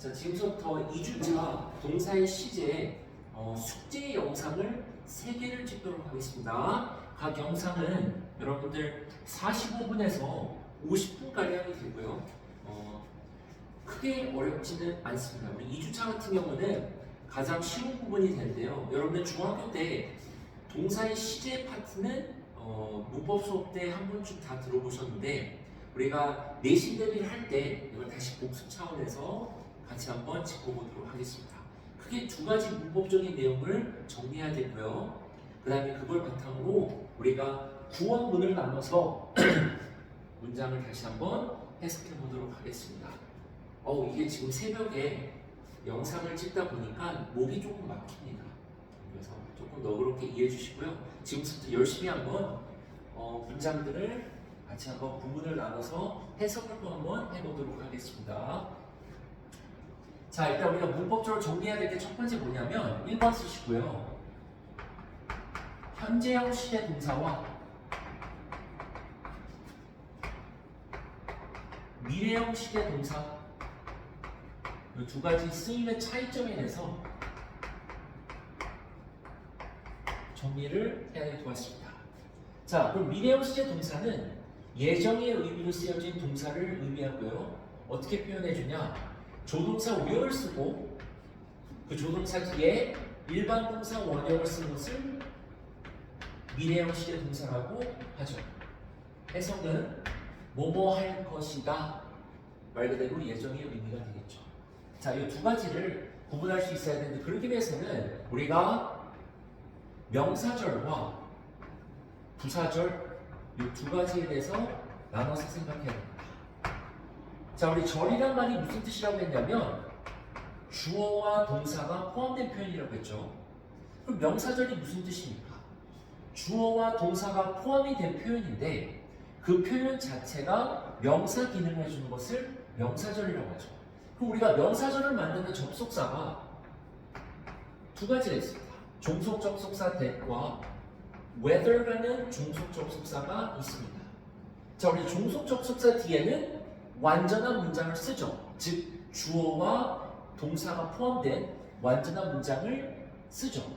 자, 지금부터 2주차 동사의 시제 숙제 영상을 3개를 찍도록 하겠습니다. 각 영상은 여러분들 45분에서 50분가량이 되고요. 크게 어렵지는 않습니다. 우리 2주차 같은 경우는 가장 쉬운 부분이 되는데요. 여러분들 중학교 때 동사의 시제 파트는 문법 수업 때 한 번쯤 다 들어보셨는데 우리가 내신 대비를 할 때 이걸 다시 복습 차원에서 같이 한번 짚어보도록 하겠습니다. 크게 두 가지 문법적인 내용을 정리해야 되고요. 그 다음에 그걸 바탕으로 우리가 구원문을 나눠서 문장을 다시 한번 해석해 보도록 하겠습니다. 이게 지금 새벽에 영상을 찍다 보니까 목이 조금 막힙니다. 그래서 조금 너그럽게 이해해 주시고요. 지금부터 열심히 한번 문장들을 같이 한번 구문을 나눠서 해석을 한번 해보도록 하겠습니다. 자, 일단 우리가 문법적으로 정리해야 될 게 첫 번째 뭐냐면 1번 쓰시고요. 현재형 시제 동사와 미래형 시제 동사 이 두 가지 쓰임의 차이점에 대해서 정리를 해야 될 것 같습니다. 자, 그럼 미래형 시제 동사는 예정의 의미로 쓰여진 동사를 의미하고요. 어떻게 표현해 주냐? 조동사 were를 쓰고 그 조동사 뒤에 일반 동사 원형을 쓴 것을 미래형 시제 동사라고 하죠. 해석은 뭐뭐 할 것이다. 말 그대로 예정의 의미가 되겠죠. 자, 이 두 가지를 구분할 수 있어야 되는데 그러기 위해서는 우리가 명사절과 부사절 이 두 가지에 대해서 나눠서 생각해야 됩니다. 자, 우리 절이란 말이 무슨 뜻이라고 했냐면 주어와 동사가 포함된 표현이라고 했죠. 그럼 명사절이 무슨 뜻입니까? 주어와 동사가 포함이 된 표현인데 그 표현 자체가 명사 기능을 해주는 것을 명사절이라고 하죠. 그럼 우리가 명사절을 만드는 접속사가 두 가지가 있습니다. 종속 접속사 that과 whether라는 종속 접속사가 있습니다. 자, 우리 종속 접속사 뒤에는 완전한 문장을 쓰죠. 즉 주어와 동사가 포함된 완전한 문장을 쓰죠.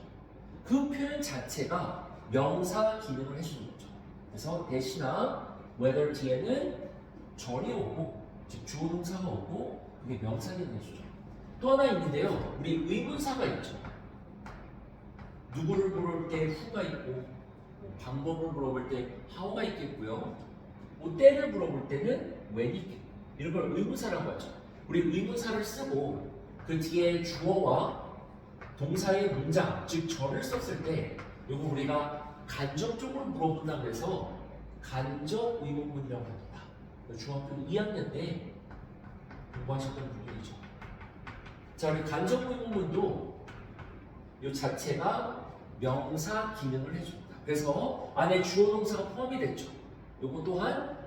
그 표현 자체가 명사 기능을 해주는 거죠. 그래서 대시나 whether 뒤에는 절이 오고 즉 주어 동사가 오고 그게 명사 기능을 해주죠. 또 하나 있는데요. 우리 의문사가 있죠. 누구를 물어볼 때 who가 있고 방법을 물어볼 때 how가 있겠고요. 때를 물어볼 때는 when이 있겠고 이런 걸 의문사라고 하죠. 우리 의문사를 쓰고 그 뒤에 주어와 동사의 문장, 즉 절을 썼을 때 이거 우리가 간접적으로 물어본다고 해서 간접 의문문이라고 합니다. 중학교 2학년 때 공부하셨던 부분이죠. 자, 우리 간접 의문문도 이 자체가 명사 기능을 해줍니다. 그래서 안에 주어 동사가 포함이 됐죠. 이거 또한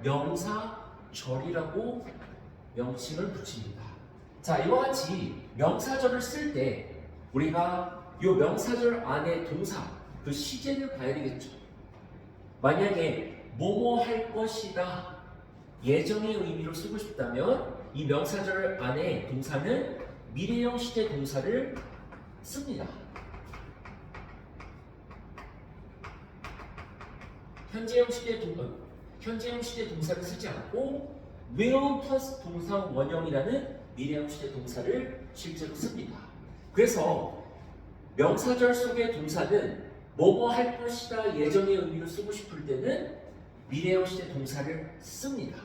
명사절이라고 명칭을 붙입니다. 자, 이와 같이 명사절을 쓸 때 우리가 이 명사절 안에 동사, 그 시제를 봐야 되겠죠. 만약에 뭐뭐 할 것이다 예정의 의미로 쓰고 싶다면 이 명사절 안에 동사는 미래형 시제 동사를 씁니다. 현재형 시제 동사를 쓰지 않고 will 플러스 동사 원형이라는 미래형 시제 동사를 실제로 씁니다. 그래서 명사절 속의 동사는 뭐뭐 할 것이다 예정의 의미로 쓰고 싶을 때는 미래형 시제 동사를 씁니다.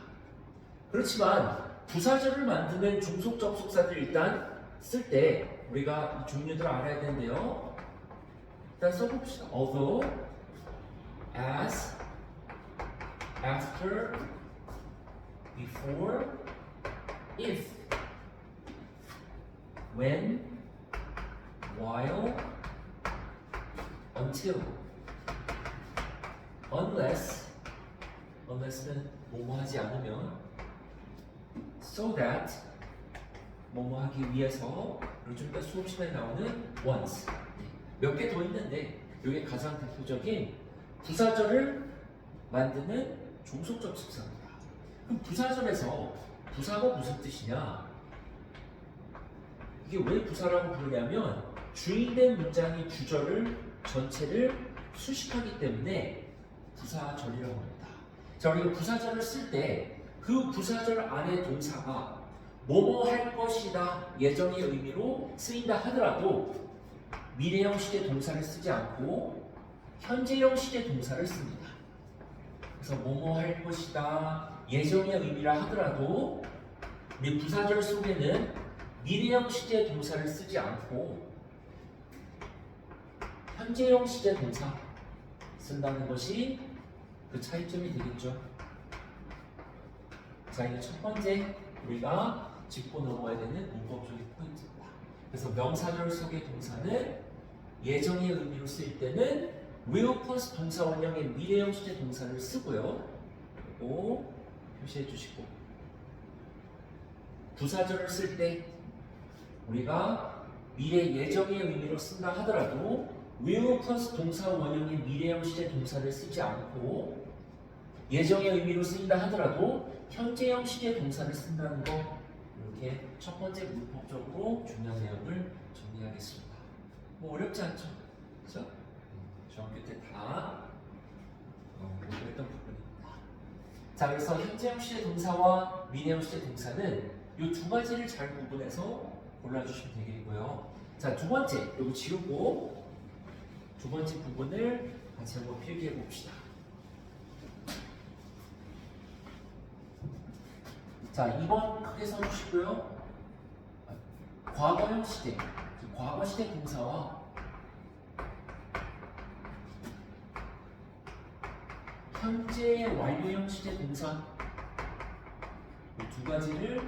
그렇지만 부사절을 만드는 종속 접속사들 일단 쓸 때 우리가 이 종류들을 알아야 되는데요. 일단 써봅시다. Although, as, after, before, if, when, while, until, unless는 뭐뭐 하지 않으면, so that 뭐뭐 하기 위해서, 그리고 좀 이따 수업 시간에 나오는 once. 몇 개 더 있는데 이게 가장 대표적인 부사절을 만드는 종속 접속사입니다. 그럼 부사절에서 부사가 무슨 뜻이냐? 이게 왜 부사라고 부르냐면 주인된 문장이 주절을 전체를 수식하기 때문에 부사절이라고 합니다. 자, 우리가 부사절을 쓸 때 그 부사절 안에 동사가 뭐뭐 할 것이다 예정의 의미로 쓰인다 하더라도 미래형 시제 동사를 쓰지 않고 현재형 시제 동사를 씁니다. 그래서 뭐뭐 할 것이다 예정의 의미라 하더라도 우리 부사절 속에는 미래형 시제 동사를 쓰지 않고 현재형 시제 동사 쓴다는 것이 그 차이점이 되겠죠. 자, 이게 첫 번째 우리가 짚고 넘어야 되는 문법적인 포인트입니다. 그래서 명사절 속의 동사는 예정의 의미로 쓰일 때는 will 플러스 동사 원형의 미래형 시제 동사를 쓰고요. 그리고 표시해 주시고 부사절을 쓸 때 우리가 미래 예정의 의미로 쓴다 하더라도 will 플러스 동사 원형의 미래형 시제 동사를 쓰지 않고 예정의 의미로 쓰인다 하더라도 현재형 시제 동사를 쓴다는 거 이렇게 첫 번째 문법적으로 중요한 내용을 정리하겠습니다. 뭐 어렵지 않죠? 그렇죠? 중학교 때 다 공부했던 부분입니다. 자, 그래서 현재형 시제 동사와 미래형 시제 동사는 이 두 가지를 잘 구분해서 골라주시면 되겠고요. 자, 두 번째 여기 지우고 두 번째 부분을 같이 한번 필기해 봅시다. 자, 2번 크게 써주시고요. 과거형 시제, 과거 시제 동사와 현재 완료형 시제 동사 이 두 가지를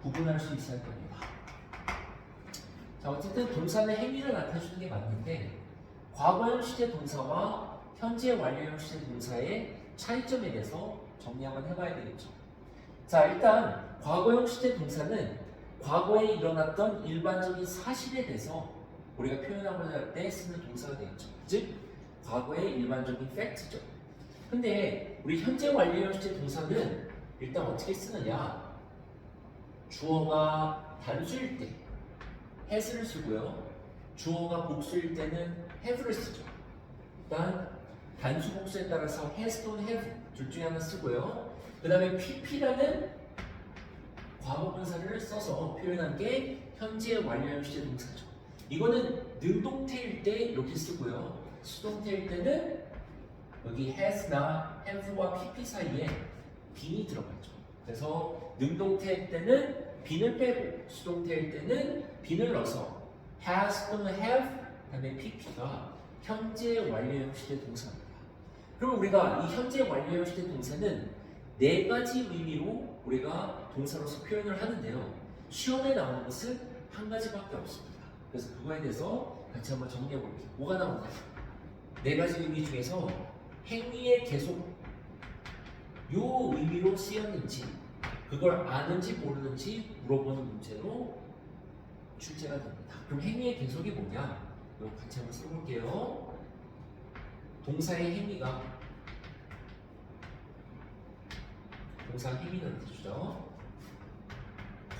구분할 수 있어야 됩니다. 자, 어쨌든 동사는 행위를 나타내주는 게 맞는데 과거형 시제 동사와 현재 완료형 시제 동사의 차이점에 대해서 정리 한번 해봐야 되겠죠. 자, 일단 과거형 시제 동사는 과거에 일어났던 일반적인 사실에 대해서 우리가 표현하고자 할 때 쓰는 동사가 되겠죠. 즉, 과거의 일반적인 팩트죠. 근데 우리 현재 완료형 시제 동사는 일단 어떻게 쓰느냐? 주어가 단수일 때 has를 쓰고요. 주어가 복수일 때는 have를 쓰죠. 일단 단수 복수에 따라서 has 또는 have 둘 중에 하나 쓰고요. 그 다음에 pp라는 과거분사를 써서 표현한 게 현재 완료형 시제 동사죠. 이거는 능동태일 때 이렇게 쓰고요. 수동태일 때는 여기 has나 have와 pp 사이에 빈이 들어가죠. 그래서 능동태일 때는 빈을 빼고 수동태일 때는 빈을 넣어서 has 또는 have 그다음에 pp가 현재 완료형 시제 동사입니다. 그럼 우리가 이 현재 완료형 시제 동사는 네 가지 의미로 우리가 동사로서 표현을 하는데요. 시험에 나오는 것은 한 가지밖에 없습니다. 그래서 그거에 대해서 같이 한번 정리해 볼게요. 뭐가 나오나요? 네 가지 의미 중에서 행위의 계속 요 의미로 쓰였는지 그걸 아는지 모르는지 물어보는 문제로 출제가 됩니다. 그럼 행위의 계속이 뭐냐? 이거 같이 한번 써볼게요. 동사의 행위가 동사 행위는 뜻이죠.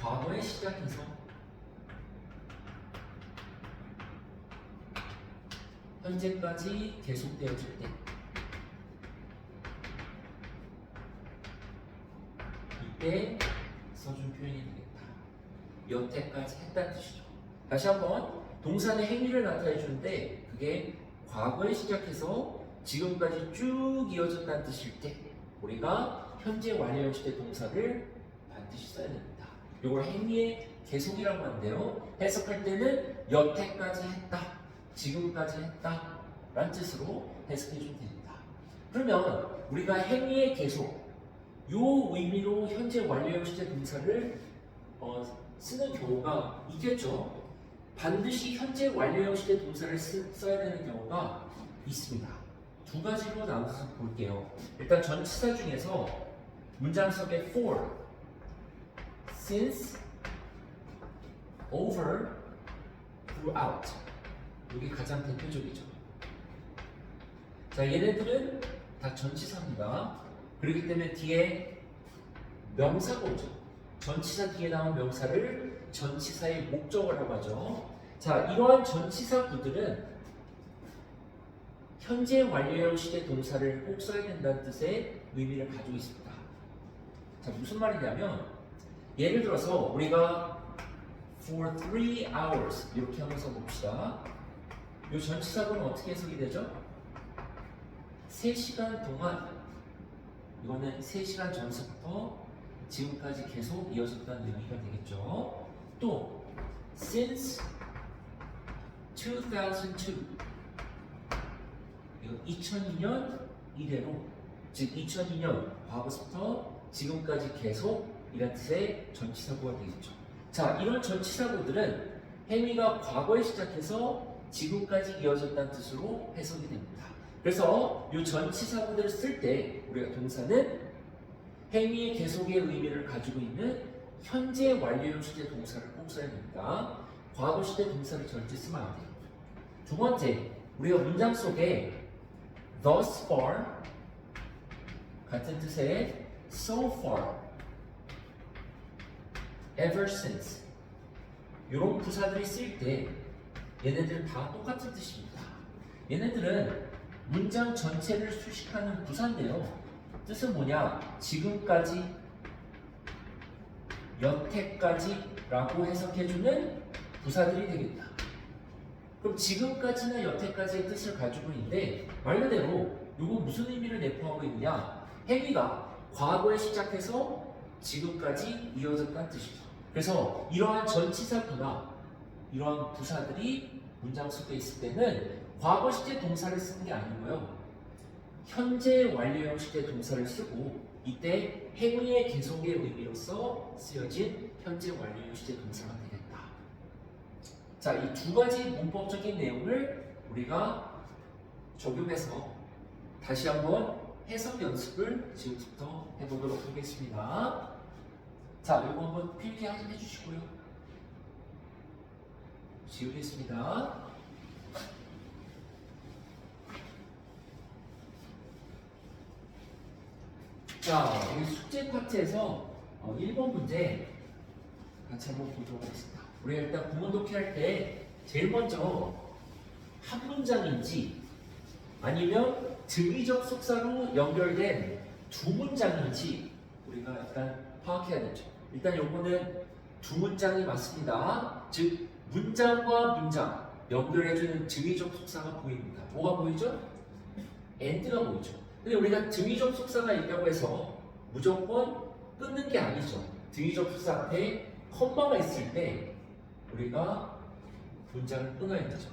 과거에 시작해서 현재까지 계속되어질 때 이때 써준 표현이 되겠다. 여태까지 했다는 뜻이죠. 다시 한번 동사는 행위를 나타내 주는데 그게 과거에 시작해서 지금까지 쭉 이어졌다는 뜻일 때 우리가 현재 완료형 시제 동사를 반드시 써야 됩니다. 이걸 행위의 계속이라고 하는데요. 해석할 때는 여태까지 했다, 지금까지 했다 라는 뜻으로 해석해 주면 됩니다. 그러면 우리가 행위의 계속 요 의미로 현재 완료형 시제 동사를 쓰는 경우가 있겠죠. 반드시 현재 완료형 시제 동사를 써야 되는 경우가 있습니다. 두 가지로 나눠서 볼게요. 일단 전치사 중에서 문장 속에 for, since, over, throughout 이게 가장 대표적이죠. 자, 얘네들은 다 전치사입니다. 그렇기 때문에 뒤에 명사가 오죠. 전치사 뒤에 나온 명사를 전치사의 목적어라고 하죠. 자, 이러한 전치사 구들은 현재 완료형 시제 동사를 꼭 써야 된다는 뜻의 의미를 가지고 있습니다. 자, 무슨 말이냐면 예를 들어서 우리가 for 3 hours 이렇게 하면서 봅시다. 이 전치사구는 어떻게 해석이 되죠? 3시간 동안, 이거는 3시간 전서부터 지금까지 계속 이어졌다는 의미가 되겠죠. 또 since 2002, 이거 2002년 이래로, 즉 2002년 과거부터 지금까지 계속 이란 뜻의 전치사구가 되겠죠. 자, 이런 전치사구들은 행위가 과거에 시작해서 지금까지 이어졌다는 뜻으로 해석이 됩니다. 그래서 이 전치사구들을 쓸 때 우리가 동사는 행위의 계속의 의미를 가지고 있는 현재 완료형 시제 동사를 꼭 써야 됩니다. 과거 시제 동사를 절대 쓰면 안 돼요. 두 번째, 우리가 문장 속에 thus far 같은 뜻의 so far, ever since 이런 부사들이 쓸 때 얘네들은 다 똑같은 뜻입니다. 얘네들은 문장 전체를 수식하는 부사인데요. 뜻은 뭐냐? 지금까지, 여태까지라고 해석해주는 부사들이 되겠다. 그럼 지금까지나 여태까지의 뜻을 가지고 있는데 말 그대로 이건 무슨 의미를 내포하고 있느냐? 행위가 과거에 시작해서 지금까지 이어졌다는 뜻이죠. 그래서 이러한 전치사구나 이러한 부사들이 문장 속에 있을 때는 과거 시제 동사를 쓰는 게 아니고요. 현재 완료형 시제 동사를 쓰고 이때 행위의 계속의 의미로서 쓰여진 현재 완료형 시제 동사가 되겠다. 자, 이 두 가지 문법적인 내용을 우리가 적용해서 다시 한번 해석 연습을 지금부터 해보도록 하겠습니다. 자, 이거 한번 필기 해주시고요. 지우겠습니다. 자, 우리 숙제 파트에서 1번 문제 같이 한번 보도록 하겠습니다. 우리가 일단 구문 독해할 때 제일 먼저 한 문장인지 아니면 등위적 속사로 연결된 두 문장인지 우리가 일단 파악해야 되죠. 일단 요거는 두 문장이 맞습니다. 즉 문장과 문장 연결해주는 등위적 속사가 보입니다. 뭐가 보이죠? and가 보이죠. 근데 우리가 등위적 속사가 있다고 해서 무조건 끊는 게 아니죠. 등위적 속사 앞에 컴마가 있을 때 우리가 문장을 끊어야 되죠.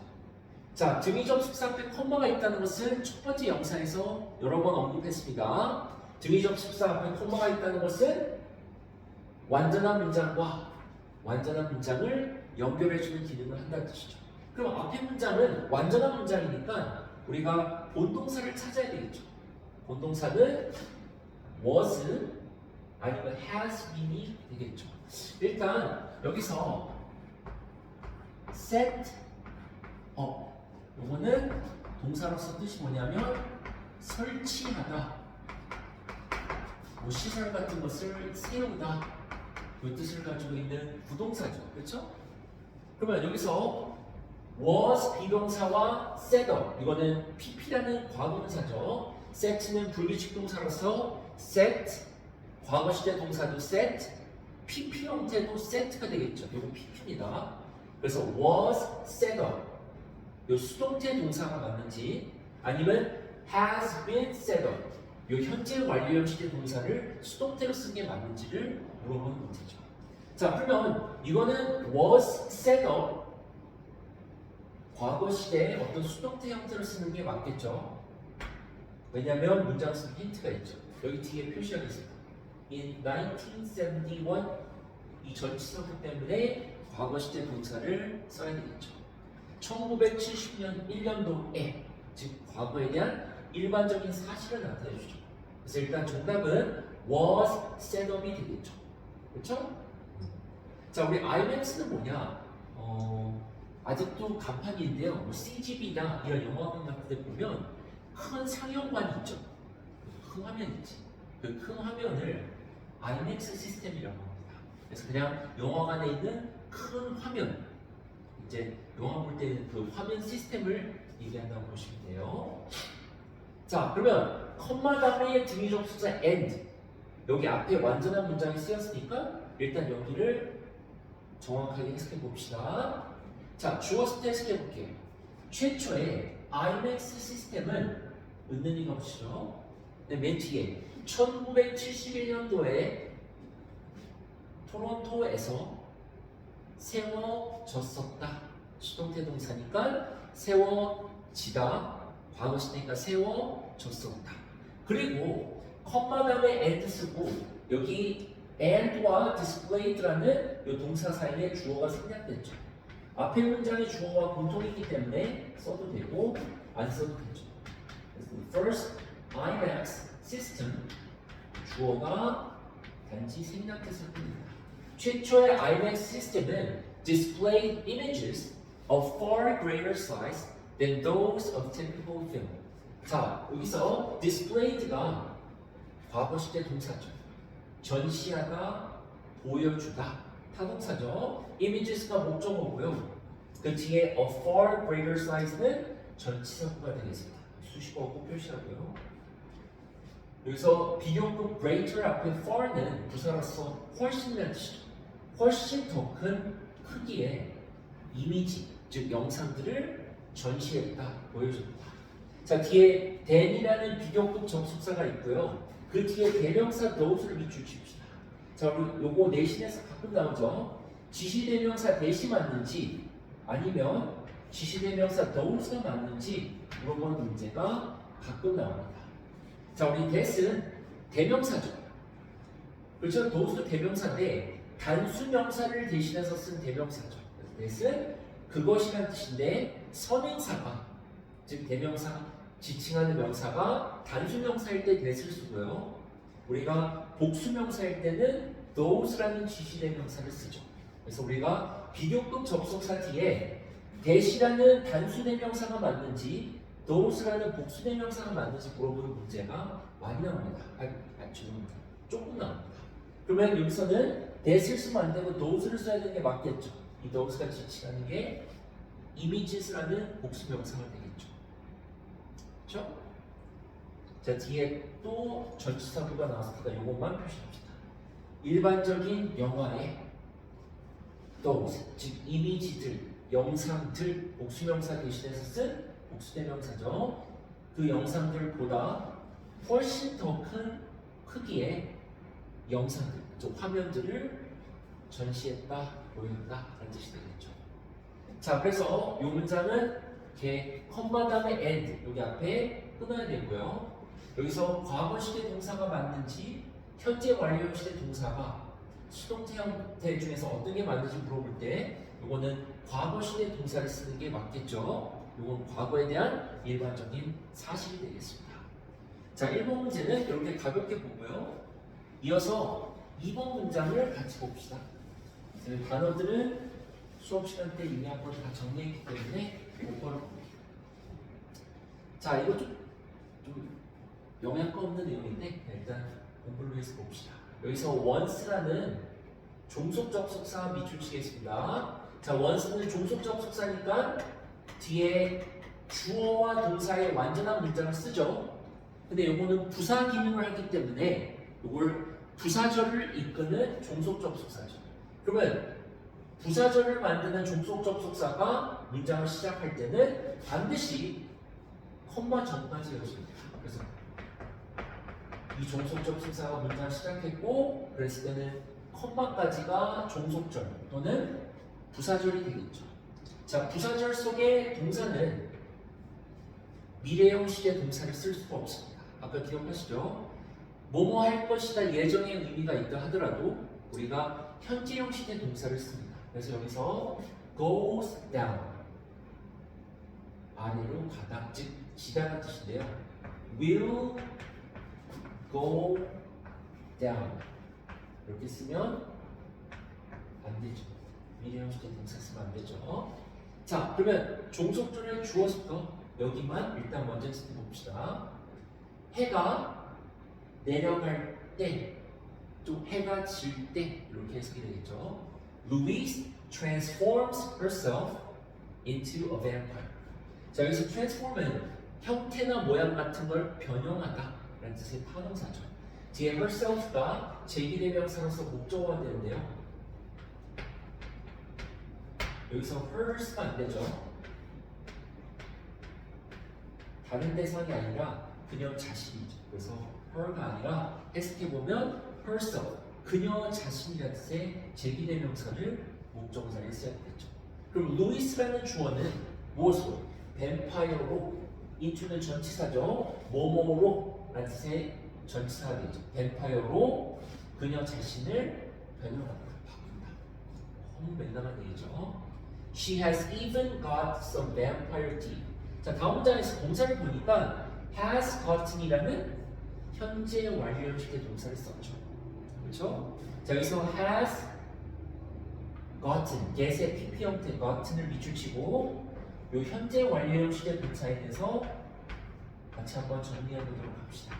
자, 등위적 속사 앞에 컴마가 있다는 것은 첫 번째 영상에서 여러 번 언급했습니다. 등위적 속사 앞에 컴마가 있다는 것은 완전한 문장과 완전한 문장을 연결해주는 기능을 한다는 뜻이죠. 그럼 앞에 문장은 완전한 문장이니까 우리가 본동사를 찾아야 되겠죠. 본동사는 was 아니면 has been이 되겠죠. 일단 여기서 set up 이거는 동사로서 뜻이 뭐냐면 설치하다, 뭐 시설 같은 것을 세우다 그 뜻을 가지고 있는 부동사죠. 그렇죠? 그러면 여기서 was 비동사와 set up 이거는 pp라는 과거분사죠. set는 불규칙 동사로서 set, 과거 시제 동사도 set, pp 형태도 set가 되겠죠. 이거 pp입니다. 그래서 was set up 이 수동태 동사가 맞는지 아니면 has been set up 이 현재 완료형 시제 동사를 수동태로 쓴 게 맞는지를 물어보는 문제죠. 자, 그러면 이거는 was set up 과거 시대에 어떤 수동태 형태로 쓰는 게 맞겠죠. 왜냐하면 문장 속에 힌트가 있죠. 여기 뒤에 표시가 있습니다. In 1971 이 전치사구 때문에 과거 시제 동사를 써야 되겠죠. 1970년 1년도에 즉 과거에 대한 일반적인 사실을 나타내 주죠. 그래서 일단 정답은 was set up이 되겠죠. 그렇죠? 자, 우리 IMAX는 뭐냐? 아직도 간판인데요. 뭐 CGV나 이런 영화관 같은 데 보면 큰 상영관이 있죠. 큰 화면이지. 그 큰 화면을 IMAX 시스템이라고 합니다. 그래서 그냥 영화관에 있는 큰 화면, 이제 영화 볼 때는 그 화면 시스템을 얘기한다고 보시면 돼요. 자, 그러면 컴마 다음에 등위 접속사 and, 여기 앞에 완전한 문장이 쓰였으니까 일단 여기를 정확하게 해석해 봅시다. 자, 주어서 해석해 볼게요. 최초의 IMAX 시스템은 은근히 가보시죠. 네, 맨 뒤에 1971년도에 토론토에서 세워졌었다. 수동태 동사니까 세워지다. 과거 시니까 세워졌었다. 그리고 컴마 다음에 and 쓰고 여기 and와 displayed라는 이 동사 사이에 주어가 생략됐죠. 앞에 문장의 주어와 공통이기 때문에 써도 되고 안 써도 되죠. 그래서 first IMAX system 주어가 단지 생략했을 뿐입니다. 최초의 IMAX 시스템은 displayed images of far greater size than those of typical film. 자, 여기서 displayed가 과거 시제 동사죠. 전시하다, 보여주다, 타동사죠. images가 목적어고요. 그 뒤에 a far greater size는 전치사구가 되겠습니다. 수식어고 표시하고요. 여기서 비교급 greater 앞에 far는 부사로서 훨씬이라는 뜻이죠. 훨씬 더 큰 크기의 이미지, 즉 영상들을 전시했다, 보여줬다. 자, 뒤에 than이라는 비교급 접속사가 있고요. 그 뒤에 대명사 those를 밑줄 칩시다. 자, 우리 요거 내신에서 가끔 나오죠. 지시대명사 대시 맞는지 아니면 지시대명사 those가 맞는지 물어보는 문제가 가끔 나옵니다. 자, 우리 that은 대명사죠. 그렇죠? those도 대명사인데 단수명사를 대신해서 쓴 대명사죠. 그래서 that은 그것이란 뜻인데 선행사가, 즉 대명사, 지칭하는 명사가 단수명사일 때 that을 쓰고요. 우리가 복수명사일 때는 those라는 지시대명사를 쓰죠. 그래서 우리가 비교급 접속사 뒤에 that이라는 단수대명사가 맞는지 those라는 복수대명사가 맞는지 물어보는 문제가 많이 나옵니다. 죄송합니다. 조금 나옵니다. 그러면 여기서는 that을 쓰면 안 되고 those를 써야 되는 게 맞겠죠. 이 those가 지칭하는 게 images라는 복수명사가 되겠죠. 그렇죠? 자, 뒤에 또 전치사구가 나왔으니까 이것만 표시합시다. 일반적인 영화에 those, 즉 이미지들, 영상들, 복수명사 대신해서 쓴 복수대명사죠. 그 영상들보다 훨씬 더 큰 크기의 영상들, 즉 화면들을 전시했다, 보였다 라는 뜻이 되겠죠. 자, 그래서 이 문장은 이렇게 컴마 다음에 and 여기 앞에 끊어야 되고요. 여기서 과거 시제 동사가 맞는지 현재 완료 시제 동사가 수동태 형태 중에서 어떤 게 맞는지 물어볼 때 이거는 과거 시제 동사를 쓰는 게 맞겠죠. 이건 과거에 대한 일반적인 사실이 되겠습니다. 자, 1번 문제는 이렇게 가볍게 보고요. 이어서 2번 문장을 같이 봅시다. 단어들은 수업 시간 때 이미 한 번 다 정리했기 때문에 이거를 봅니다. 자, 이거 좀 영향가 없는 내용인데 일단 공부를 위해서 봅시다. 여기서 once라는 종속 접속사 밑줄 치겠습니다. 자, once는 종속 접속사니까 뒤에 주어와 동사의 완전한 문장을 쓰죠. 근데 이거는 부사 기능을 하기 때문에 이걸 부사절을 이끄는 종속 접속사죠. 그러면 부사절을 만드는 종속 접속사가 문장을 시작할 때는 반드시 컴마 전까지 이어집니다. 그래서 이 종속 접속사가 문장을 시작했고 그랬을 때는 컴마까지가 종속절 또는 부사절이 되겠죠. 자, 부사절 속에 동사는 미래형 시제 동사를 쓸 수가 없습니다. 아까 기억하시죠? 뭐뭐 할 것이다 예정의 의미가 있다 하더라도 우리가 현재형 시제 동사를 씁니다. 그래서 여기서 goes down 아래로 가다, 즉 지다라는 뜻인데요. will go down 이렇게 쓰면 안 되죠. 미래형 시제 동사 쓰면 안 되죠. 자, 그러면 종속절을 주어서 여기만 일단 먼저 봅시다. 해가 내려갈 때 또 해가 질 때 이렇게 해석이 되겠죠. Louise transforms herself into a vampire. 자, 여기서 transform은 형태나 모양 같은 걸 변형하다 라는 뜻의 타동사죠. 뒤에 herself가 제기대명사로서 목적어가 되는데요. 여기서 her가 안 되죠. 다른 대상이 아니라 그녀 자신이죠. 그래서 her가 아니라 해석해보면 herself, 그녀 자신이라는 뜻의 제기대명사를 목적어자리에 써야 되겠죠. 그럼 루이스라는 주어는 무엇으로? 뱀파이어로, into는 전치사죠. 뭐뭐로 라는 뜻의 전치사가 되죠. 뱀파이어로 그녀 자신을 변형한다, 바꾼다. 너무 맨담한 얘기죠. She has even got some vampire teeth. 자, 다음 문장에서 동사를 보니까 has gotten이라는 현재 완료형 시대 동사를 썼죠. 그렇죠? 자, 여기서 has gotten, get의 pp 형태 gotten을 밑줄 치고 요 현재 완료형 시대 동사에 대해서 같이 한번 정리해 보도록 합시다.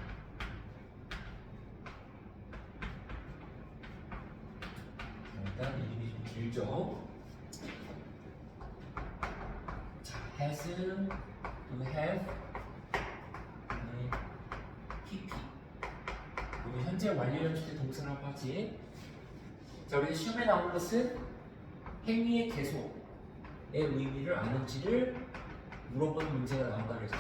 일단 이름이 좀 길죠. 자, has은 to have, pp. 이거 현재 완료형 시대 동사라고 하지. 자, 우리 시험에 나온 것은 행위의 계속의 의미를 아는지를 물어보는 문제가 나온다 그랬죠.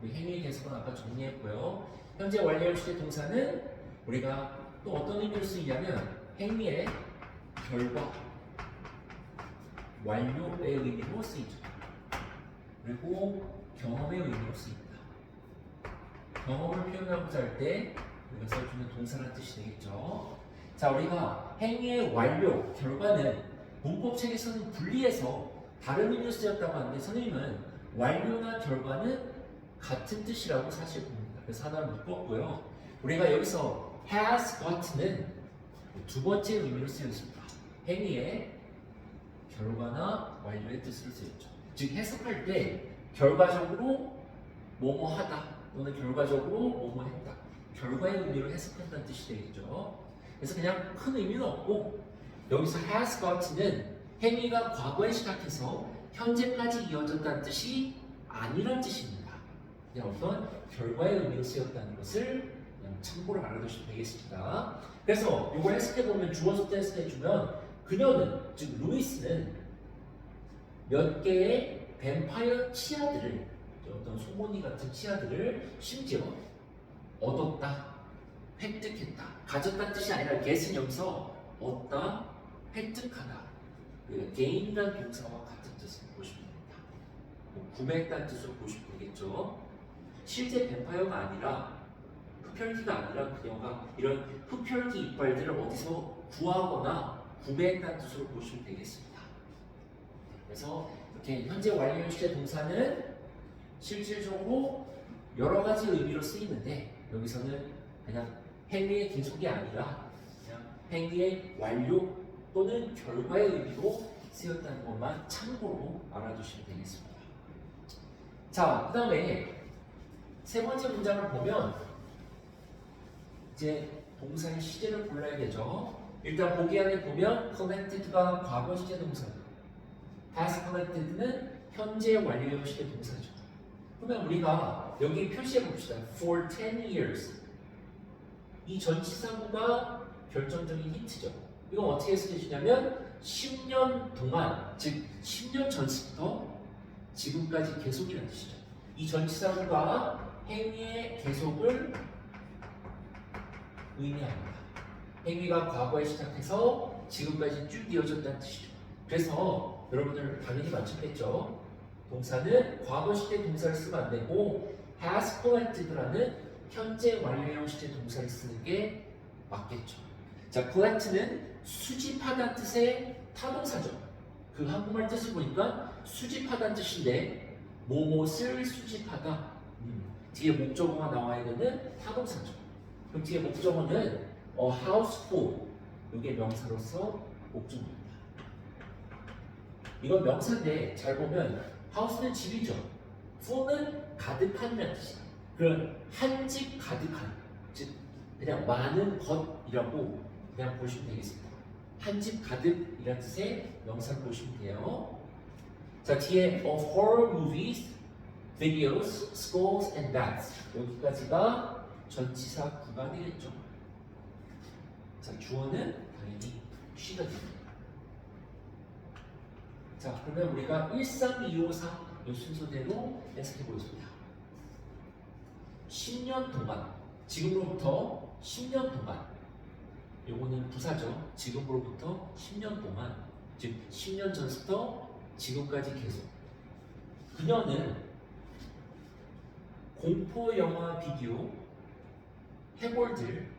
행위의 계속은 아까 정리했고요. 현재 완료형 시대 동사는 우리가 또 어떤 의미로 쓰이냐면 행위의 결과, 완료의 의미로 쓰이죠. 그리고 경험의 의미로 쓰입니다. 경험을 표현하고자 할 때 우리가 써주는 동사라는 뜻이 되겠죠. 자, 우리가 행위의 완료, 결과는 문법책에서는 분리해서 다른 의미로 쓰였다고 하는데 선생님은 완료나 결과는 같은 뜻이라고 사실 봅니다. 그래서 하나를 묶었고요. 우리가 여기서 has got는 두 번째 의미로 쓰였습니다. 행위의 결과나 완료의 뜻으로 쓰였죠. 즉 해석할 때 결과적으로 뭐뭐 하다 또는 결과적으로 뭐뭐 했다, 결과의 의미로 해석한다는 뜻이 되겠죠. 그래서 그냥 큰 의미는 없고 여기서 has got는 행위가 과거에 시작해서 현재까지 이어졌다는 뜻이 아니란 뜻입니다. 그냥 어떤 결과의 의미로 쓰였다는 것을 그냥 참고로 알아두시면 되겠습니다. 그래서 이걸 해석해보면 주어 속도 해석해주면 그녀는, 즉 루이스는 몇 개의 뱀파이어 치아들을, 어떤 소고니 같은 치아들을 심지어 얻었다, 획득했다, 가졌다는 뜻이 아니라 get은 여기서 얻다, 획득하다, gain이라는 동사와 같은 뜻을 보시면 됩니다. 구매했다는 뜻으로 보시면 되겠죠. 실제 뱀파이어가 아니라, 흡혈귀가 아니라 그녀가 이런 흡혈귀 이빨들을 어디서 구하거나 구매했다는 뜻으로 보시면 되겠습니다. 그래서 이렇게 현재 완료형 시제 동사는 실질적으로 여러 가지 의미로 쓰이는데 여기서는 그냥 행위의 계속이 아니라 그냥 행위의 완료 또는 결과의 의미로 쓰였다는 것만 참고로 알아두시면 되겠습니다. 자, 그 다음에 세 번째 문장을 보면 이제 동사의 시제를 골라야 되죠. 일단 보기 안에 보면 collected가 과거 시제 동사고 has collected는 현재 완료형 시제 동사죠. 그러면 우리가 여기 표시해 봅시다. For 10 years. 이 전치사구가 결정적인 힌트죠. 이건 어떻게 해석해 주냐면 10년 동안, 즉 10년 전부터 지금까지 계속이라는 뜻이죠. 이 전치사구가 행위의 계속을 의미합니다. 행위가 과거에 시작해서 지금까지 쭉 이어졌다는 뜻이죠. 그래서 여러분들 당연히 맞췄겠죠. 동사는 과거 시제 동사를 쓰면 안 되고 has collected라는 현재 완료형 시제 동사를 쓰는 게 맞겠죠. 자, collect는 수집하다는 뜻의 타동사죠. 그 한국말 뜻을 보니까 수집하다는 뜻인데 뭐뭇을 수집하다, 뒤에 목적어가 나와야 되는 타동사죠. 그럼 뒤에 목적어는 a house full, 이게 명사로서 목적어입니다. 이건 명사인데 잘 보면 house는 집이죠. full은 가득한이라는 뜻이에요. 그럼 한 집 가득한, 즉 그냥 많은 것이라고 그냥 보시면 되겠습니다. 한 집 가득이라는 뜻의 명사를 보시면 돼요. 자, 뒤에 of horror movies, videos, skulls and bats. 여기까지가 전치사 구가 되겠죠. 자, 주어는 당연히 she가 됩니다. 자, 그러면 우리가 1, 3, 2, 5, 4 이 순서대로 해석해 보겠습니다. 10년 동안, 지금으로부터 10년 동안, 요거는 부사죠. 지금으로부터 10년 동안, 즉 10년 전부터 지금까지 계속. 그녀는 공포 영화 비디오, 해골들,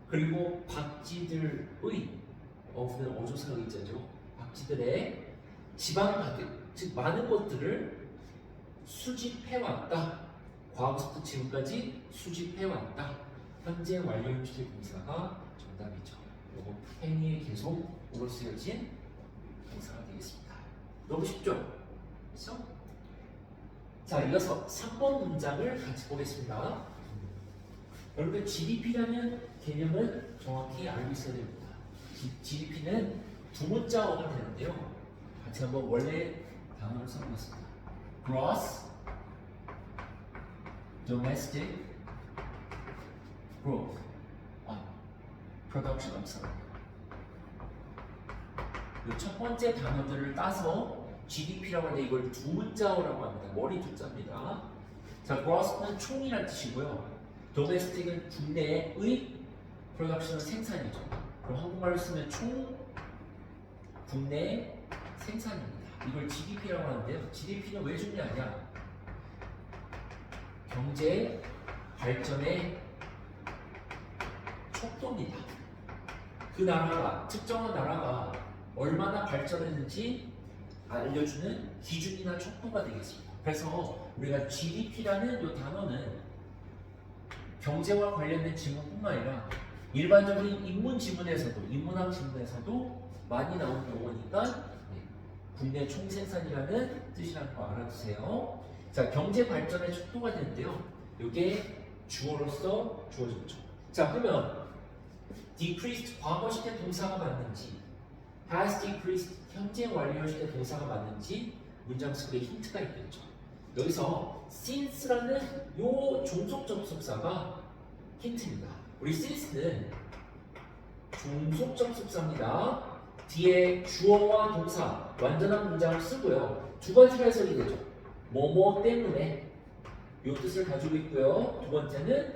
그리고 박쥐들의 of는 어조사 의자죠. 박쥐들의 지방 가득, 즉 많은 것들을 수집해왔다. 과거부터 지금까지 수집해왔다. 현재 완료 주제 동사가 정답이죠. 요거 행위의 계속으로 쓰여진 동사가 되겠습니다. 너무 쉽죠? 그렇죠? 자, 이어서 3번 문장을 같이 보겠습니다. 여러분, GDP라는 개념을 정확히 알고 있어야 됩니다. GDP는 두 문자어가 되는데요. 같이 한번 원래 단어를 써보겠습니다. Gross Domestic Growth. Production, I'm sorry. 이 첫 번째 단어들을 따서 GDP라고 하는데 이걸 두 문자어라고 합니다. 머리 두 자입니다. 자, gross는 총이라는 뜻이고요. domestic은 국내의 production은 생산이죠. 그럼 한국말로 쓰면 총 국내 생산입니다. 이걸 GDP라고 하는데요. GDP는 왜 중요하냐? 경제 발전의 척도입니다. 그 나라가, 특정한 나라가 얼마나 발전했는지 알려주는 기준이나 척도가 되겠습니다. 그래서 우리가 GDP라는 이 단어는 경제와 관련된 지문뿐만 아니라 일반적인 인문 지문에서도, 인문학 지문에서도 많이 나오는 용어니까 국내 총생산이라는 뜻이라는 거 알아두세요. 자, 경제 발전의 척도가 되는데요. 이게 주어로서 주어졌죠. 자, 그러면 decreased 과거 시제 동사가 맞는지, has decreased 현재 완료 시제 동사가 맞는지 문장 속에 힌트가 있겠죠. 여기서 since라는 요 종속 접속사가 힌트입니다. 우리 since는 종속 접속사입니다. 뒤에 주어와 동사 완전한 문장을 쓰고요. 두 가지로 해석이 되죠. 뭐뭐 때문에 요 뜻을 가지고 있고요. 두 번째는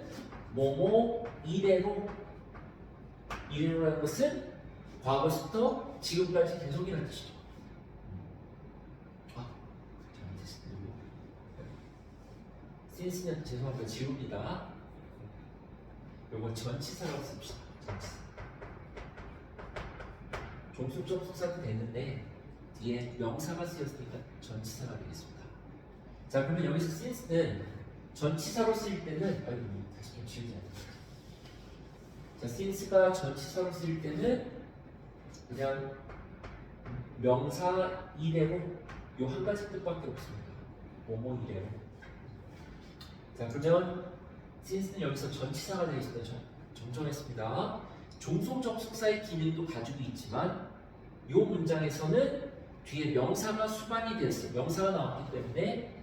뭐뭐 이래로라는 것은 과거부터 지금까지 계속이라는 뜻이죠. 잘못했습니다. since는 죄송합니다. 지웁니다. 요거 전치사라고 씁시다. 전치사. 종속적 속사도 되는데 뒤에 명사가 쓰였으니까 전치사가 되겠습니다. 자, 그러면 여기서 since는 전치사로 쓰일 때는 다시 좀 지우지 않습니다. 자, since가 전치사로 쓰일 때는 그냥 명사 이래로 요 한 가지 뜻밖에 없습니다. 뭐뭐 이래로. 자, 그러면 since는 여기서 전치사가 되겠습니다. 정정했습니다. 종속적 속사의 기능도 가지고 있지만 이 문장에서는 뒤에 명사가 수반이 되었어요. 명사가 나왔기 때문에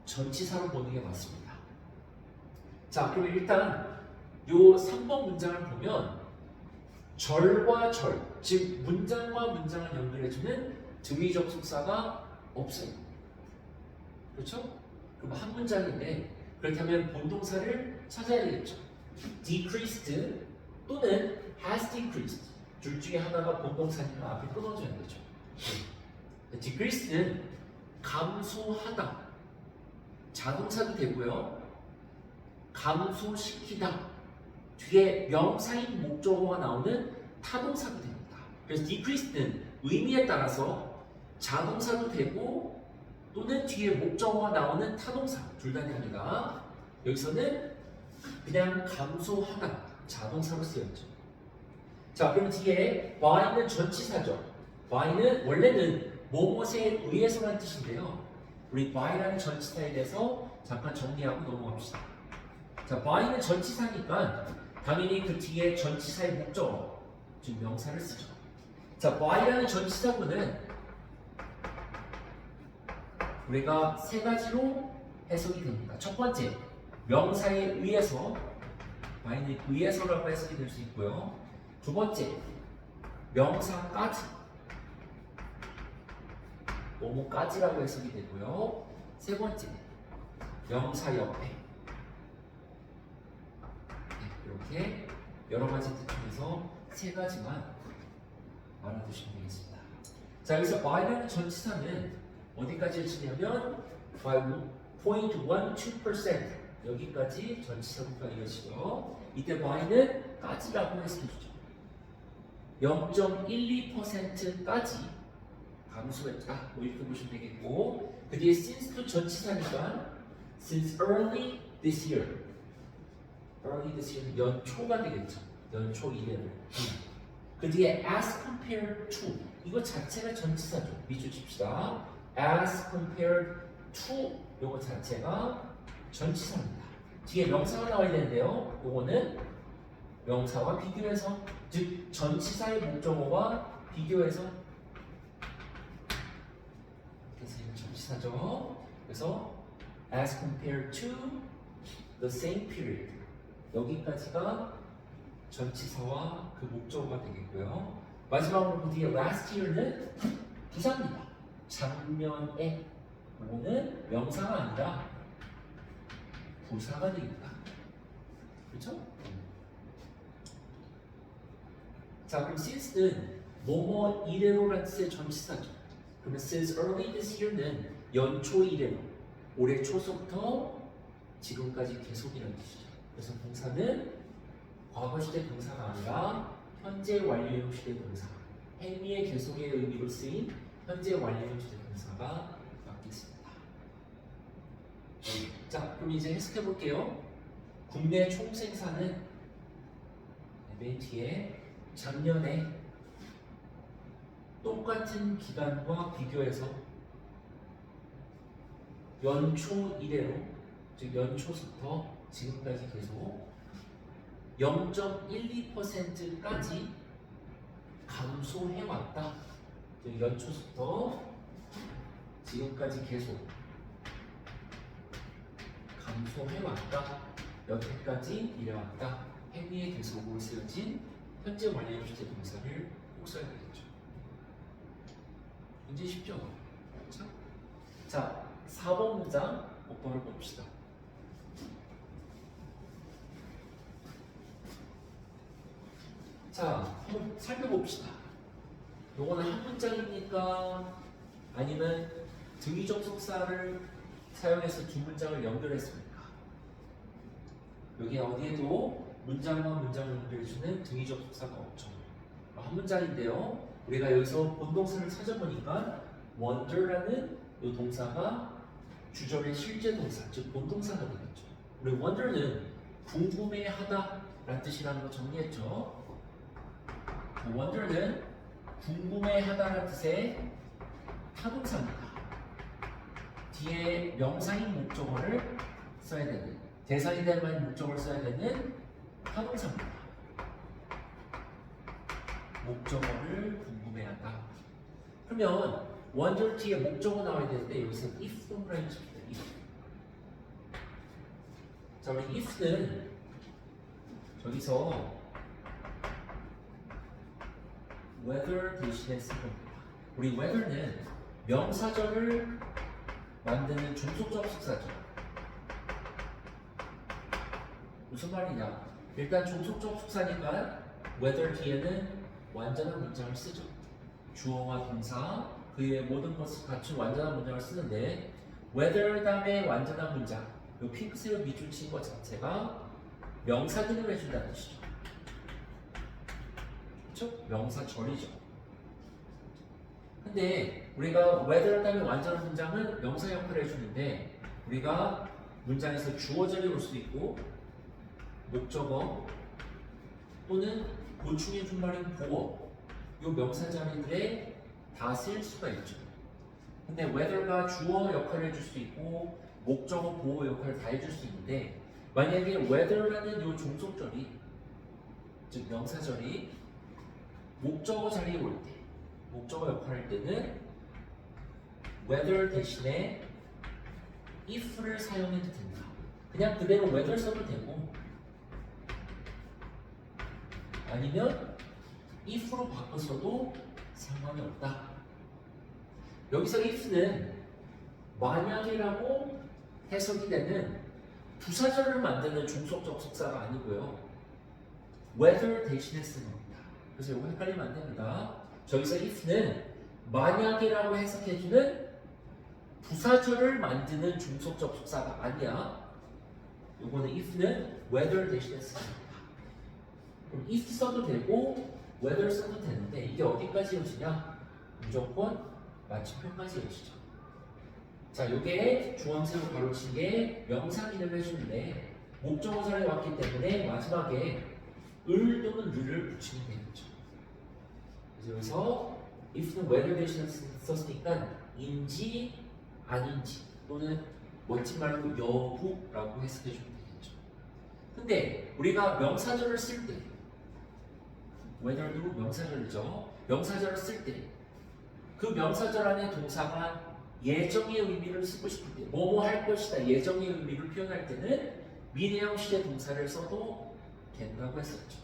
전치사로 보는 게 맞습니다. 자, 그럼 일단 이 3번 문장을 보면 절과 절, 즉 문장과 문장을 연결해주는 등위적 속사가 없어요. 그렇죠? 그럼 한 문장인데 그렇다면 본동사를 찾아야 되겠죠. decreased 또는 has decreased 둘 중에 하나가 본동사니까 앞에 끊어줘야 되죠. decrease는 감소하다 자동사도 되고요. 감소시키다 뒤에 명사인 목적어가 나오는 타동사도 됩니다. 그래서 decrease는 의미에 따라서 자동사도 되고 또는 뒤에 목적어가 나오는 타동사 둘 다 됩니다. 여기서는 그냥 감소하다 자동사로 쓰였죠. 자, 그럼 뒤에 by는 전치사죠. by는 원래는 뭐뭇에 의해서라는 뜻인데요. 우리 by라는 전치사에 대해서 잠깐 정리하고 넘어갑시다. 자, by는 전치사니까 당연히 그 뒤에 전치사의 목적어 즉 명사를 쓰죠. 자, by라는 전치사구는 우리가 세 가지로 해석이 됩니다. 첫 번째, 명사에 의해서, by는 의해서라고 해석이 될 수 있고요. 두 번째, 명사까지, 뭐뭐까지라고 해석이 되고요. 세 번째, 명사 옆에. 이렇게 여러 가지 뜻 중에서 세 가지만 알아두시면 되겠습니다. 자, 여기서 by라는 전치사는 어디까지 치냐면 by 0.12% 여기까지 전치사구가 이어지죠. 이때 by는 까지라고 해석해주죠. 0.12%까지 감소했다. 뭐 이렇게 보시면 되겠고, 그 뒤에 since도 전치사니까 since early this year. early this year 연초가 되겠죠. 연초 이래로. 그 뒤에 as compared to 이거 자체가 전치사죠. 미주칩시다. as compared to 요거 자체가 전치사입니다. 뒤에 명사가 나와야 되는데요. 요거는 명사와 비교해서, 즉 전치사의 목적어와 비교해서 그래서 이건 전치사죠. 그래서 as compared to the same period 여기까지가 전치사와 그 목적어가 되겠고요. 마지막으로 그 뒤에 last year는 부사입니다. 작년에. 이거는 명사가 아니라 부사가 되겠다. 그렇죠? 자, 그럼 since는 뭐뭐 이래로라는 뜻의 전치사죠. 그러면 since early this year는 연초 이래로, 올해 초서부터 지금까지 계속이라는 뜻이죠. 그래서 동사는 과거 시대 동사가 아니라 현재 완료형 시대 동사, 행위의 계속의 의미로 쓰인 현재 완료형 시대 동사가 맞겠습니다. 자, 그럼 이제 해석해 볼게요. 국내 총생산은 맨 뒤에 작년에 똑같은 기간과 비교해서 연초 이래로, 즉 연초부터 지금까지 계속 0.12%까지 감소해왔다. 즉 연초부터 지금까지 계속 감소해왔다. 여태까지 이래왔다. 행위의 계속으로 쓰여진 현재 완료형 시제 동사를 꼭 써야 되겠죠. 문제 쉽죠? 그렇죠? 자, 4번 문장 똑바로 봅시다. 자, 한번 살펴봅시다. 요거는 한 문장입니까? 아니면 등위접속사를 사용해서 두 문장을 연결했습니까? 여기 어디에도 문장과 문장을 연결해주는 등위접속사가 없죠. 한 문장인데요. 우리가 여기서 본동사를 찾아보니까 wonder라는 이 동사가 주절의 실제 동사, 즉 본동사가 되겠죠. 우리 wonder는 궁금해하다 라는 뜻이라는 거 정리했죠. wonder는 궁금해하다라는 뜻의 타동사입니다. 뒤에 명사인 목적어를 써야 되는, 대상이 될 만한 목적어를 써야 되는 타동사입니다. 목적어를 궁금해하다. 그러면 wonder 뒤에 목적어 나와야 되는데 여기서 if 동그라미 칩니다. if. 자, 우리 if는 저기서 whether 대신에 쓴 겁니다. 우리 whether는 명사절을 만드는 종속적 숙사죠. 무슨 말이냐? 일단 종속적 숙사니까 whether 뒤에는 완전한 문장을 쓰죠. 주어와 동사, 그의 모든 것을 갖춘 완전한 문장을 쓰는데 whether 다음에 완전한 문장, 이 핑크색을 밑줄 친 것 자체가 명사 등을 해준다는 뜻이죠. 그렇죠? 명사절이죠. 근데 우리가 whether 다음에 완전한 문장은 명사 역할을 해주는데 우리가 문장에서 주어절이 올 수도 있고 목적어 또는 보충해 준 말인 보어, 이 명사 자리들에 다 쓸 수가 있죠. 근데 whether가 주어 역할을 해줄 수 있고 목적어 보어 역할을 다 해줄 수 있는데 만약에 whether라는 이 종속절이, 즉 명사절이 목적어 자리에 올 때, 목적어 역할을 할 때는 whether 대신에 if를 사용해도 된다. 그냥 그대로 whether 써도 되고 아니면 if로 바꿔서도 상관이 없다. 여기서 if는 만약이라고 해석이 되는 부사절을 만드는 종속적 속사가 아니고요. whether 대신에 쓰는 겁니다. 그래서 이거 헷갈리면 안 됩니다. 저기서 if는 만약이라고 해석해주는 부사절을 만드는 종속적 속사가 아니야. 요거는 if는 whether 대신에 쓰는 겁니다. 그럼 if 써도 되고 whether 써도 되는데 이게 어디까지 이어지냐? 무조건 마침표까지 이어지죠. 자, 요게 주황색으로 가로친 게 명사 기능을 해주는데 목적어 자리에 왔기 때문에 마지막에 을 또는 르를 붙이면 되겠죠. 그래서 여기서 if는 whether 대신에 썼으니까 인지 아닌지 또는 멋진 말로 여부라고 해석해주면 되겠죠. 근데 우리가 명사절을 쓸 때 whether도 명사절이죠. 명사절을 쓸 때 그 명사절 안에 동사가 예정의 의미를 쓰고 싶을 때 뭐뭐 할 것이다 예정의 의미를 표현할 때는 미래형 시제 동사를 써도 된다고 했었죠.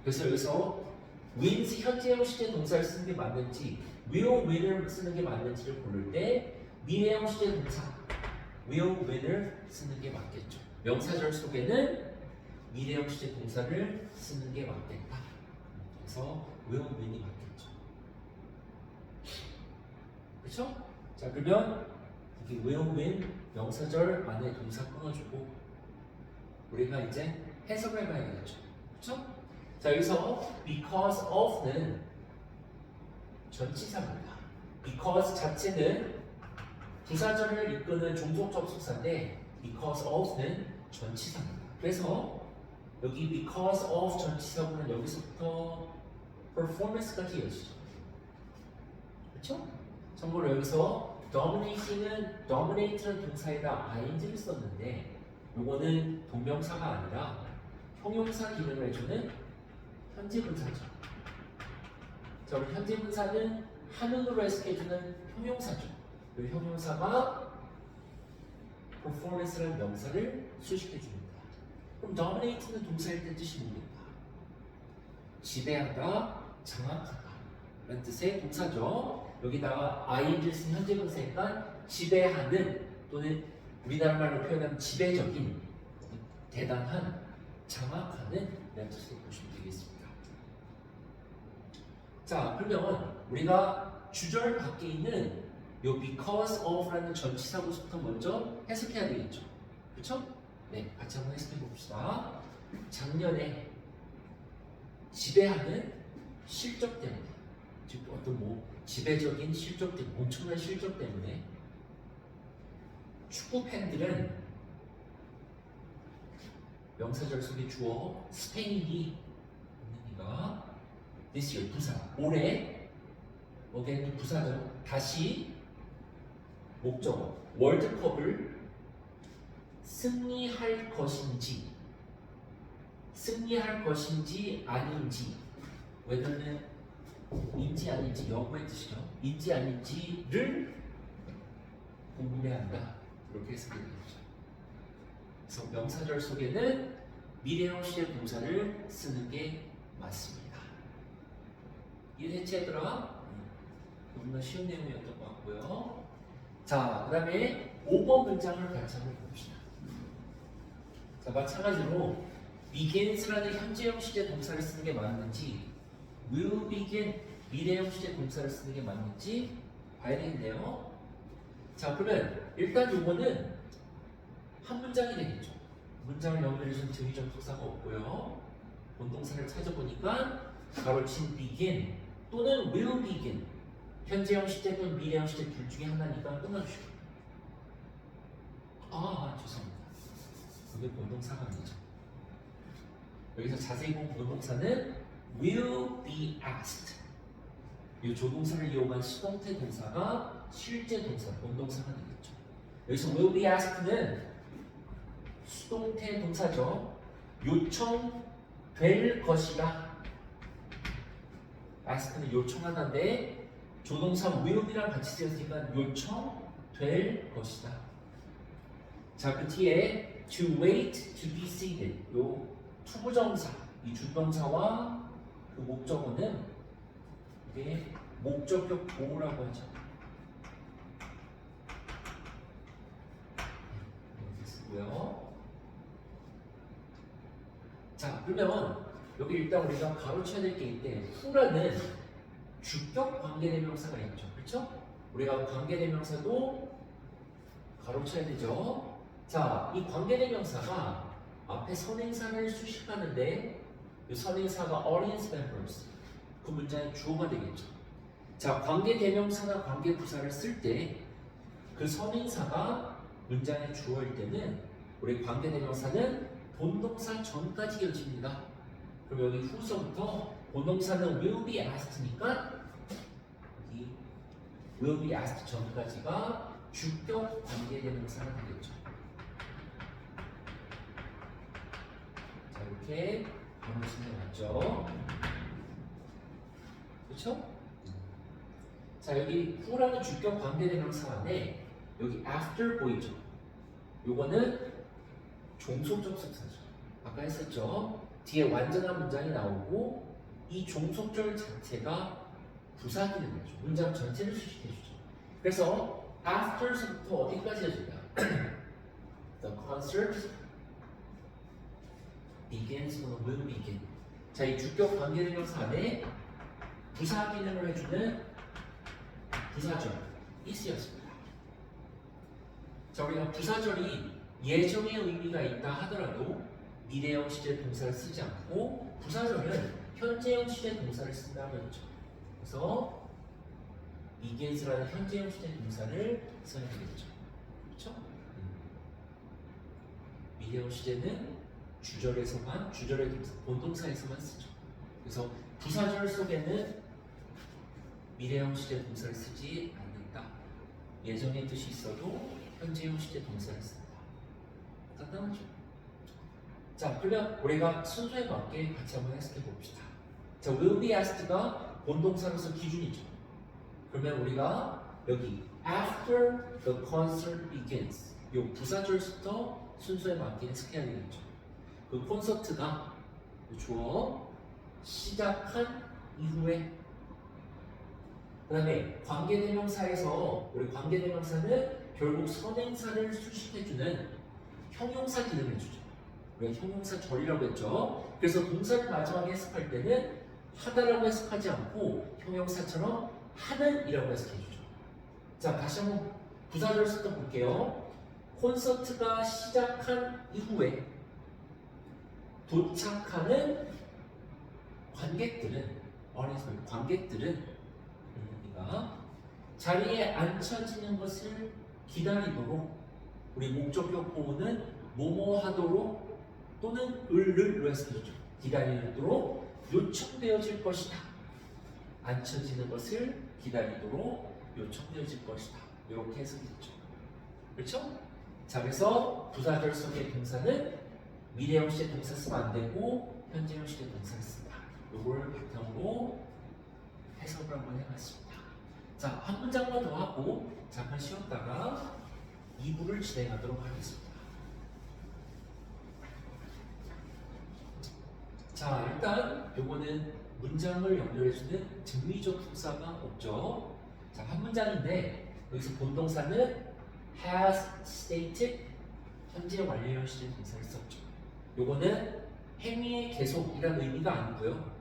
그래서 여기서 wins 현재형 시제 동사를 쓰는 게 맞는지 will win을 쓰는 게 맞는지를 고를 때 미래형 시제 동사 will win을 쓰는 게 맞겠죠. 명사절 속에는 미래형 시제 동사를 쓰는 게 맞겠다. 그래서 will win이 맞겠죠. 그렇죠? 자, 그러면 이게 will win 명사절 안에 동사 끊어주고 우리가 이제 해석을 해봐야 되겠죠. 그렇죠? 자, 여기서 because of는 전치사입니다. because 자체는 부사절을 이끄는 종속적 속사인데 because of는 전치사입니다. 그래서 여기 because of 전치사구는 여기서부터 performance까지 이어지죠. 그렇죠? 참고로 여기서 dominating은 dominate는 동사에다 ing를 썼는데 요거는 동명사가 아니라 형용사 기능을 해주는 현재 분사죠. 자, 우리 현재 분사는 하는으로 해석해주는 형용사죠. 그 형용사가 performance라는 명사를 수식해줍니다. 그럼 dominate는 동사일 때 뜻이 뭡니까? 지배하다, 장악하다 라는 뜻의 동사죠. 여기다가 ing를 쓴 현재 분사니까 지배하는 또는 우리나라 말로 표현하면 지배적인, 대단한, 장악하는 라는 뜻으로 보시면 되겠습니다. 자, 그러면 우리가 주절 밖에 있는 요 because of라는 전치사구부터 먼저 해석해야 되겠죠. 그렇죠? 네, 같이 한번 해석해 봅시다. 작년에 지배하는 실적 때문에, 즉 어떤 뭐 지배적인 실적 때문에, 엄청난 실적 때문에 축구 팬들은 명사절 속에 주어 스페인이 있는이가 this year 부사 올해 again 부사죠. 다시 목적어 월드컵을 승리할 것인지 아닌지 whether는 인지 아닌지 여부의 뜻이죠. 인지 아닌지를 궁금해한다. 이렇게 해석이 되겠죠. 그래서 명사절 속에는 미래형 시제 동사를 쓰는 게 맞습니다. 이해됐지 얘들아? 너무나 쉬운 내용이었던 것 같고요. 자, 그 다음에 5번 문장을 같이 한번 봅시다. 자, 마찬가지로 begins라는 현재형 시제 동사를 쓰는 게 맞는지 will begin 미래형 시제 동사를 쓰는 게 맞는지 봐야 되겠네요. 자, 그러면 일단 요거는 한 문장이 되겠죠. 문장을 연결해주는 등위적 속사가 없고요. 본동사를 찾아보니까 가로친 begin 또는 will begin 현재형 시제 또는 미래형 시제 둘 중에 하나니까 끊어주시고 죄송합니다. 그게 본동사가 아니죠. 여기서 자세히 보면 본동사는 will be asked 이 조동사를 이용한 수동태 동사가 실제 동사, 본동사가 되겠죠. 여기서 will be asked는 수동태 동사죠. 요청될 것이다 ask는 요청하다인데 조동사 will이랑 같이 쓰였으니까 요청될 것이다. 자, 그 뒤에 to wait, to be seated 요 투부정사, 이 준동사와 그 목적어는 이게 목적격 보호라고 하죠. 이렇게 쓰고요. 자, 그러면 여기 일단 우리가 가로쳐야 될 게 있는데 who라는 주격 관계대명사가 있죠. 그렇죠? 우리가 관계대명사도 가로쳐야 되죠. 자, 이 관계대명사가 앞에 선행사를 수식하는데 이 선행사가 audience members 그 문장의 주어가 되겠죠. 자, 관계대명사나 관계부사를 쓸 때 그 선행사가 문장의 주어일 때는 우리 관계대명사는 본동사 전까지 이어집니다. 그럼 여기 후서부터 본동사는 will be asked니까 여기 will be asked 전까지가 주격 관계대명사가 되겠죠. 자, 이렇게 바로 진행하죠. 그렇죠? 자, 여기 who라는 주격 관계대명사 안에 여기 after 보이죠? 요거는 종속적 석사죠. 아까 했었죠. 뒤에 완전한 문장이 나오고 이 종속절 자체가 부사기능이죠. 문장 전체를 수식해주죠. 그래서 after서부터 어디까지 해준다? The concert begins or will begin. 자, 이 주격 관계대명사 안에 부사기능을 해주는 부사절이 쓰였습니다. 자, 우리가 부사절이 예정의 의미가 있다 하더라도 미래형 시제 동사를 쓰지 않고 부사절은 현재형 시제 동사를 쓴다고 했죠. 그래서 begins라는 현재형 시제 동사를 써야 되겠죠. 그렇죠? 미래형 시제는 주절에서만, 주절의 동사, 본동사에서만 쓰죠. 그래서 부사절 속에는 미래형 시제 동사를 쓰지 않는다. 예정의 뜻이 있어도 현재형 시제 동사를 쓴다. 간단하죠? 자, 그러면 우리가 순서에 맞게 같이 한번 해석해 봅시다. 자, will be asked가 본동사로서 기준이죠. 그러면 우리가 여기 after the concert begins 요 부사절부터 순서에 맞게 해석해야 되겠죠. 그 콘서트가 주어 시작한 이후에 그 다음에 관계대명사에서 우리 관계대명사는 결국 선행사를 수식해주는 형용사 기능을 해주죠. 우리가 형용사절이라고 했죠. 그래서 동사를 마지막에 해석할 때는 하다라고 해석하지 않고 형용사처럼 하는이라고 해석해주죠. 자, 다시 한번 부사절부터 볼게요. 콘서트가 시작한 이후에 도착하는 관객들은 우리가 자리에 앉혀지는 것을 기다리도록 우리 목적격 보호는 뭐뭐 하도록 또는 을로 해석해주죠. 기다리도록 요청되어질 것이다. 앉혀지는 것을 기다리도록 요청되어질 것이다. 이렇게 해석했죠. 그렇죠? 자, 그래서 부사절 속의 동사는 미래형 시제 동사 쓰면 안 되고 현재형 시제 동사를 쓴다. 요걸 바탕으로 해석을 한번 해봤습니다. 자, 한 문장만 더 하고 잠깐 쉬었다가 2부를 진행하도록 하겠습니다. 자, 일단 요거는 문장을 연결해주는 등위적 품사가 없죠. 자, 한 문장인데 여기서 본동사는 has stated 현재 완료형 시제 동사를 썼죠. 요거는 행위의 계속이라는 의미가 아니고요.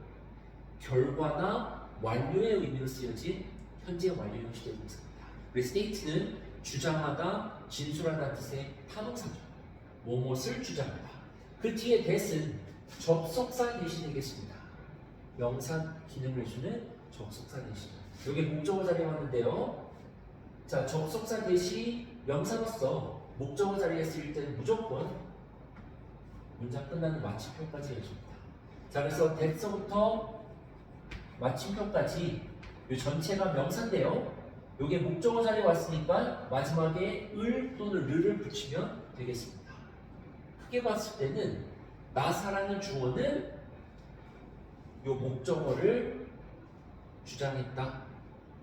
결과나 완료의 의미로 쓰여진 현재 완료형 시제 동사입니다. 우리 state는 주장하다, 진술하다 뜻의 타동사죠. 무엇을 주장하다. 그 뒤에 that은 접속사 대신 되겠습니다. 명사 기능을 해주는 접속사 대신. 여기 목적어 자리에 왔는데요. 자, 접속사 대시 명사로서 목적어 자리에 쓰일 때는 무조건 문장 끝나는 마침표까지 해줍니다. 자, 그래서 that서부터 마침표까지 이 전체가 명사인데요. 이게 목적어 자리에 왔으니까 마지막에 을 또는 르를 붙이면 되겠습니다. 크게 봤을 때는 나사라는 주어는 이 목적어를 주장했다,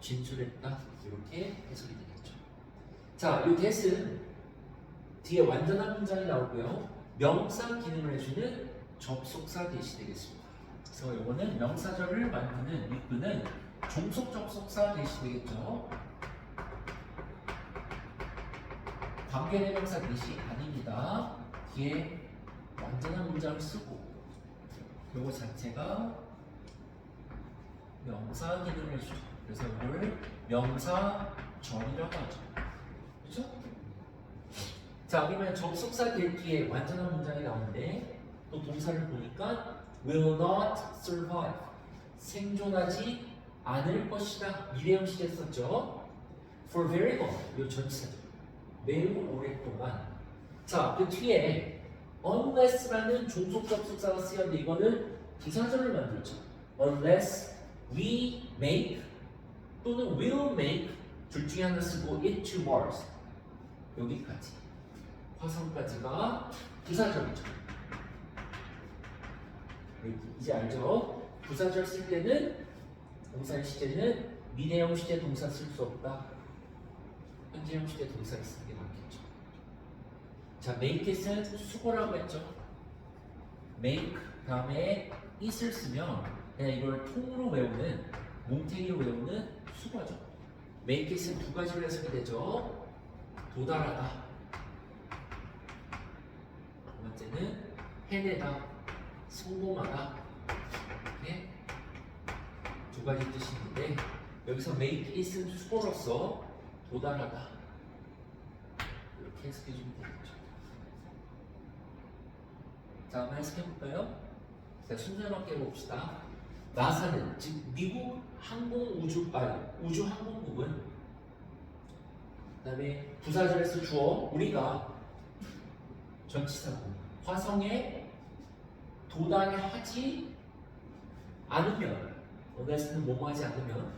진술했다 이렇게 해석이 되겠죠. 자, 이 that은 뒤에 완전한 문장이 나오고요. 명사 기능을 해주는 접속사 대시 되겠습니다. 그래서 이거는 명사절을 만드는 이끄는 종속 접속사 대시 되겠죠. 관계대명사 대시 아닙니다. 뒤에 완전한 문장을 쓰고 요거 자체가 명사 기능을 해주죠. 그래서 이걸 명사절이라고 하죠. 그렇죠? 자, 그러면 접속사 될 뒤에 완전한 문장이 나오는데 또 동사를 보니까 will not survive 생존하지 않을 것이다 미래형 시제 썼죠. for very long 이 전치사죠. 매우 오랫동안. 자, 그 뒤에 unless라는 종속 접속사가 쓰였는데 이거는 부사절을 만들죠. unless we make 또는 will make 둘 중에 하나 쓰고 it to Mars 여기까지 화성까지가 부사절이죠. 이제 알죠? 부사절 쓸 때는 동사의 시제는 미래형 시제 동사 쓸 수 없다. 현재형 시제 동사를 쓰는 게 맞겠죠. 자, make it은 수고라고 했죠. make 다음에 it을 쓰면 그냥 이걸 통으로 외우는 몽탱이로 외우는 수거죠. make it은 두 가지로 해석이 되죠. 도달하다. 두 번째는 해내다, 성공하다. 이렇게 두 가지 뜻이 있는데 여기서 make it은 수고로서 도달하다. 이렇게 해석해주면 되겠죠. 자, 한번 해석해볼까요? 자, 순서롭게 해봅시다. 나사는, 즉 미국 우주항공국은 그 다음에 부사절에서 주어 우리가 전치사고 화성에 도달하지 않으면 어네스는 뭐뭐 하지 않으면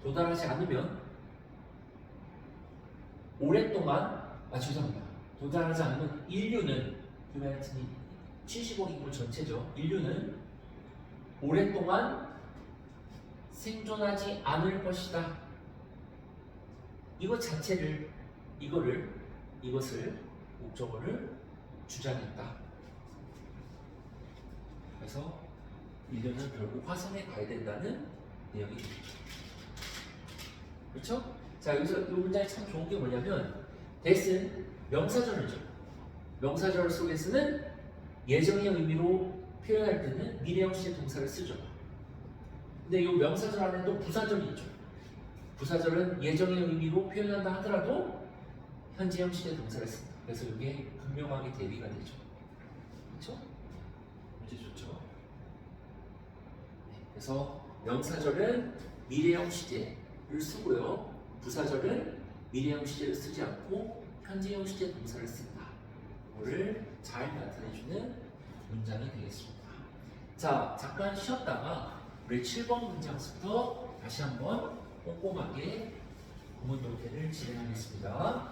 도달하지 않으면 오랫동안 죄송합니다. 도달하지 않으면 인류는 휴머니티 70억 인구 전체죠. 인류는 오랫동안 생존하지 않을 것이다. 이것 자체를 이것을 목적어를 주장했다. 그래서 인류는 결국 화성에 가야 된다는 내용이 되겠죠. 그렇죠? 자, 여기서 이 문장이 참 좋은 게 뭐냐면 that은 명사절이죠. 명사절 속에서는 예정의 의미로 표현할 때는 미래형 시제 동사를 쓰죠. 근데 이 명사절 안에도 부사절이 있죠. 부사절은 예정의 의미로 표현한다 하더라도 현재형 시제 동사를 씁니다. 그래서 이게 분명하게 대비가 되죠. 그렇죠? 문제 좋죠? 네, 그래서 명사절은 미래형 시제를 쓰고요. 부사절은 미래형 시제를 쓰지 않고 현재형 시제 동사를 쓴다. 이거를 잘 나타내주는 문장이 되겠습니다. 자, 잠깐 쉬었다가 우리 7번 문장부터 다시 한번 꼼꼼하게 구문 독해를 진행하겠습니다.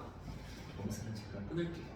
영상을 잠깐 끊을게요.